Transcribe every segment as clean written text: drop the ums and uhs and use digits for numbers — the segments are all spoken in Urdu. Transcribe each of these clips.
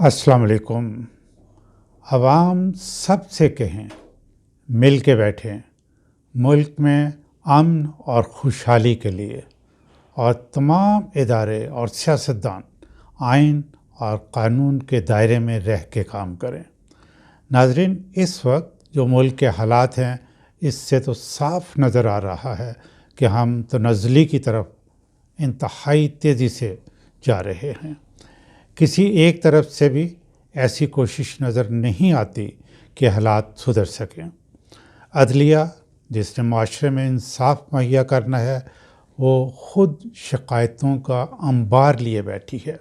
السلام علیکم۔ عوام سب سے کہیں مل کے بیٹھیں ملک میں امن اور خوشحالی کے لیے، اور تمام ادارے اور سیاستدان آئین اور قانون کے دائرے میں رہ کے کام کریں۔ ناظرین، اس وقت جو ملک کے حالات ہیں اس سے تو صاف نظر آ رہا ہے کہ ہم تنزلی کی طرف انتہائی تیزی سے جا رہے ہیں۔ کسی ایک طرف سے بھی ایسی کوشش نظر نہیں آتی کہ حالات سدھر سکیں۔ عدلیہ، جس نے معاشرے میں انصاف مہیا کرنا ہے، وہ خود شکایتوں کا انبار لیے بیٹھی ہے۔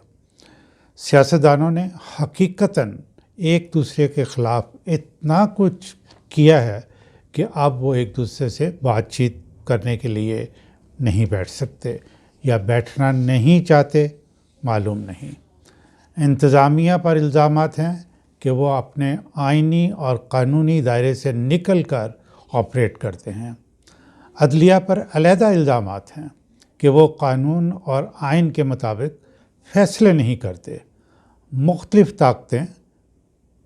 سیاستدانوں نے حقیقتاً ایک دوسرے کے خلاف اتنا کچھ کیا ہے کہ اب وہ ایک دوسرے سے بات چیت کرنے کے لیے نہیں بیٹھ سکتے، یا بیٹھنا نہیں چاہتے، معلوم نہیں۔ انتظامیہ پر الزامات ہیں کہ وہ اپنے آئینی اور قانونی دائرے سے نکل کر آپریٹ کرتے ہیں۔ عدلیہ پر علیحدہ الزامات ہیں کہ وہ قانون اور آئین کے مطابق فیصلے نہیں کرتے۔ مختلف طاقتیں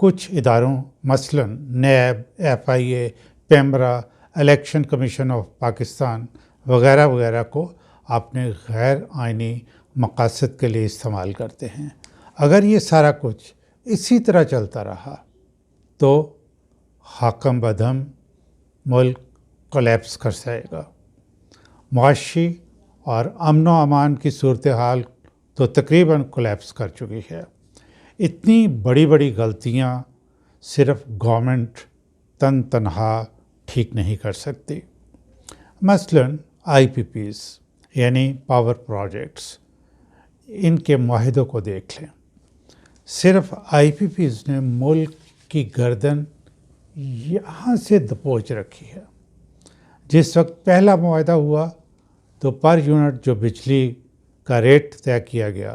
کچھ اداروں مثلاً NAB, FIA، PEMRA, election commission of Pakistan وغیرہ وغیرہ کو اپنے غیر آئینی مقاصد کے لیے استعمال کرتے ہیں۔ اگر یہ سارا کچھ اسی طرح چلتا رہا تو حاکم بدہم ملک کولیپس کر جائے گا۔ معاشی اور امن و امان کی صورتحال تو تقریباً کولیپس کر چکی ہے۔ اتنی بڑی بڑی غلطیاں صرف گورنمنٹ تنہا ٹھیک نہیں کر سکتی۔ مثلاً IPPs یعنی پاور پروجیکٹس، ان کے معاہدوں کو دیکھ لیں۔ صرف IPPs نے ملک کی گردن یہاں سے دبوچ رکھی ہے۔ جس وقت پہلا معاہدہ ہوا تو پر یونٹ جو بجلی کا ریٹ طے کیا گیا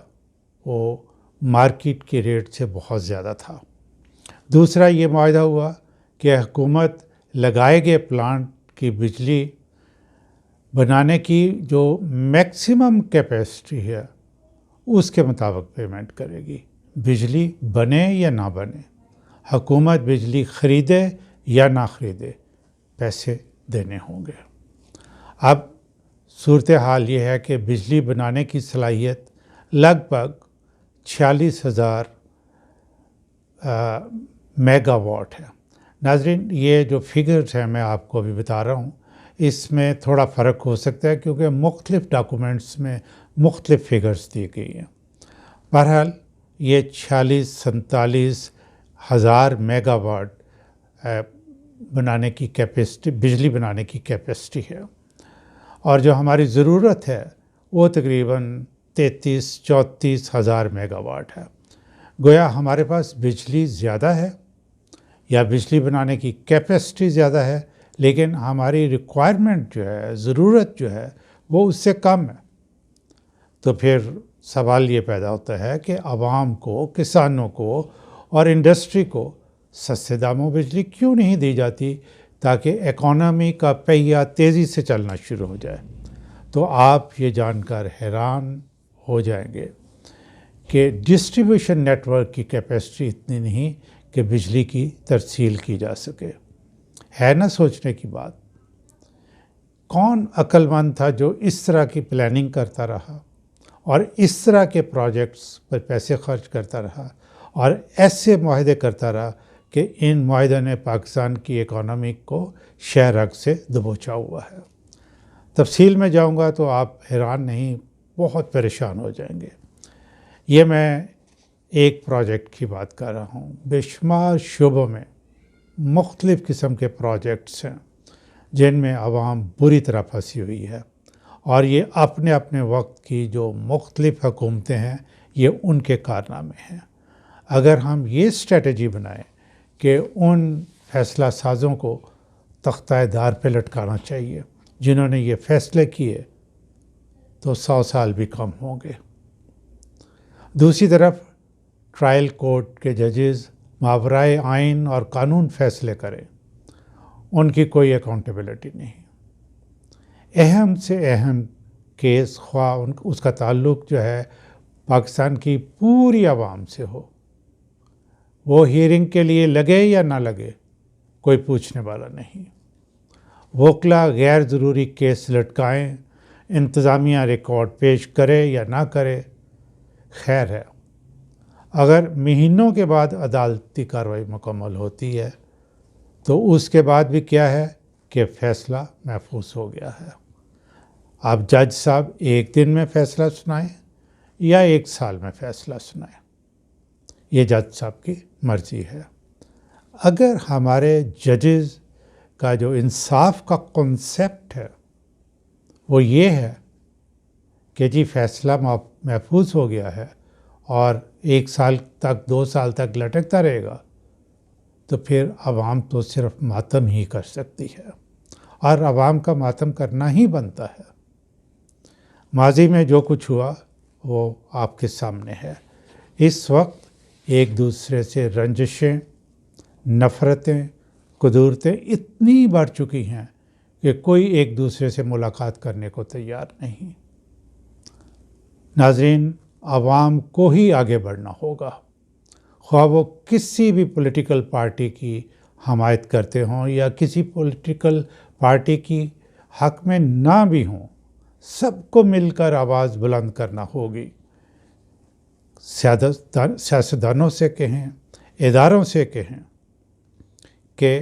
وہ مارکیٹ کے ریٹ سے بہت زیادہ تھا۔ دوسرا یہ معاہدہ ہوا کہ حکومت لگائے گئے پلانٹ کی بجلی بنانے کی جو میکسیمم کیپیسٹی ہے اس کے مطابق پیمنٹ کرے گی، بجلی بنے یا نہ بنے، حکومت بجلی خریدے یا نہ خریدے، پیسے دینے ہوں گے۔ اب صورتحال یہ ہے کہ بجلی بنانے کی صلاحیت لگ بھگ 46,000 میگا واٹ ہے۔ ناظرین، یہ جو فگرز ہیں میں آپ کو ابھی بتا رہا ہوں، اس میں تھوڑا فرق ہو سکتا ہے کیونکہ مختلف ڈاکومنٹس میں مختلف فگرز دی گئی ہیں۔ بہرحال یہ 46-47 ہزار میگا واٹ بنانے کی کیپیسٹی، بجلی بنانے کی کیپیسٹی ہے، اور جو ہماری ضرورت ہے وہ تقریباً 33-34 ہزار میگا واٹ ہے۔ گویا ہمارے پاس بجلی زیادہ ہے یا بجلی بنانے کی کیپیسٹی زیادہ ہے، لیکن ہماری ریکوائرمنٹ جو ہے، ضرورت جو ہے، وہ اس سے کم ہے۔ تو پھر سوال یہ پیدا ہوتا ہے کہ عوام کو، کسانوں کو اور انڈسٹری کو سستے داموں بجلی کیوں نہیں دی جاتی تاکہ اکانومی کا پہیہ تیزی سے چلنا شروع ہو جائے۔ تو آپ یہ جان کر حیران ہو جائیں گے کہ ڈسٹریبیوشن نیٹ ورک کی کیپیسٹی اتنی نہیں کہ بجلی کی ترسیل کی جا سکے۔ ہے نا سوچنے کی بات؟ کون عقل مند تھا جو اس طرح کی پلاننگ کرتا رہا اور اس طرح کے پروجیکٹس پر پیسے خرچ کرتا رہا اور ایسے معاہدے کرتا رہا کہ ان معاہدوں نے پاکستان کی اکانومی کو شہ رگ سے دبوچا ہوا ہے۔ تفصیل میں جاؤں گا تو آپ حیران نہیں، بہت پریشان ہو جائیں گے۔ یہ میں ایک پروجیکٹ کی بات کر رہا ہوں، بے شمار شعبوں میں مختلف قسم کے پروجیکٹس ہیں جن میں عوام بری طرح پھنسی ہوئی ہے، اور یہ اپنے اپنے وقت کی جو مختلف حکومتیں ہیں یہ ان کے کارنامے ہیں۔ اگر ہم یہ اسٹریٹجی بنائیں کہ ان فیصلہ سازوں کو تختہ دار پہ لٹکانا چاہیے جنہوں نے یہ فیصلے کیے، تو 100 سال بھی کم ہوں گے۔ دوسری طرف ٹرائل کورٹ کے ججز ماورائے آئین اور قانون فیصلے کریں، ان کی کوئی اکاؤنٹیبلٹی نہیں۔ اہم سے اہم کیس، خواہ اس کا تعلق جو ہے پاکستان کی پوری عوام سے ہو، وہ ہیئرنگ کے لیے لگے یا نہ لگے کوئی پوچھنے والا نہیں. وکلا غیر ضروری کیس لٹکائیں، انتظامیہ ریکارڈ پیش کرے یا نہ کرے، خیر ہے. اگر مہینوں کے بعد عدالتی کارروائی مکمل ہوتی ہے تو اس کے بعد بھی کیا ہے کہ فیصلہ محفوظ ہو گیا ہے. اب جج صاحب ایک دن میں فیصلہ سنائیں یا ایک سال میں فیصلہ سنائیں، یہ جج صاحب کی مرضی ہے. اگر ہمارے ججز کا جو انصاف کا کنسیپٹ ہے وہ یہ ہے کہ جی فیصلہ محفوظ ہو گیا ہے اور 1 سال تک 2 سال تک لٹکتا رہے گا، تو پھر عوام تو صرف ماتم ہی کر سکتی ہے، اور عوام کا ماتم کرنا ہی بنتا ہے. ماضی میں جو کچھ ہوا وہ آپ کے سامنے ہے. اس وقت ایک دوسرے سے رنجشیں، نفرتیں، قدورتیں اتنی بڑھ چکی ہیں کہ کوئی ایک دوسرے سے ملاقات کرنے کو تیار نہیں. ناظرین، عوام کو ہی آگے بڑھنا ہوگا، خواہ وہ کسی بھی پولیٹیکل پارٹی کی حمایت کرتے ہوں یا کسی پولیٹیکل پارٹی کی حق میں نہ بھی ہوں. سب کو مل کر آواز بلند کرنا ہوگی. سیاستدانوں سے کہیں، اداروں سے کہیں کہ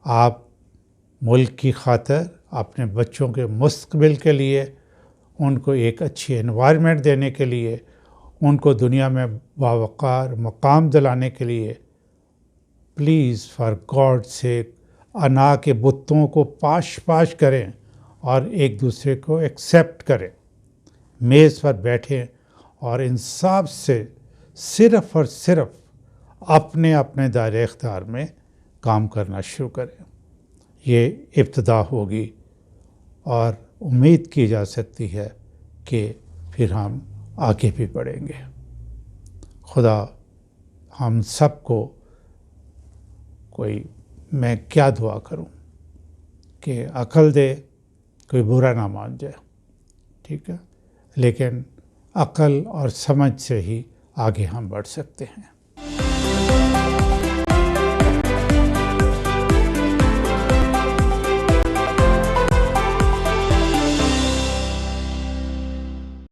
آپ ملک کی خاطر، اپنے بچوں کے مستقبل کے لیے، ان کو ایک اچھی انوائرمنٹ دینے کے لیے، ان کو دنیا میں باوقار مقام دلانے کے لیے، پلیز فار گاڈ سیک انا کے بتوں کو پاش کریں اور ایک دوسرے کو ایکسیپٹ کریں. میز پر بیٹھیں اور انصاف سے صرف اور صرف اپنے دائرۂ اختیار میں کام کرنا شروع کریں. یہ ابتدا ہوگی اور امید کی جا سکتی ہے کہ پھر ہم آگے بھی بڑھیں گے. خدا ہم سب کو، میں کیا دعا کروں کہ عقل دے، کوئی برا نہ مان جائے، ٹھیک ہے، لیکن عقل اور سمجھ سے ہی آگے ہم بڑھ سکتے ہیں.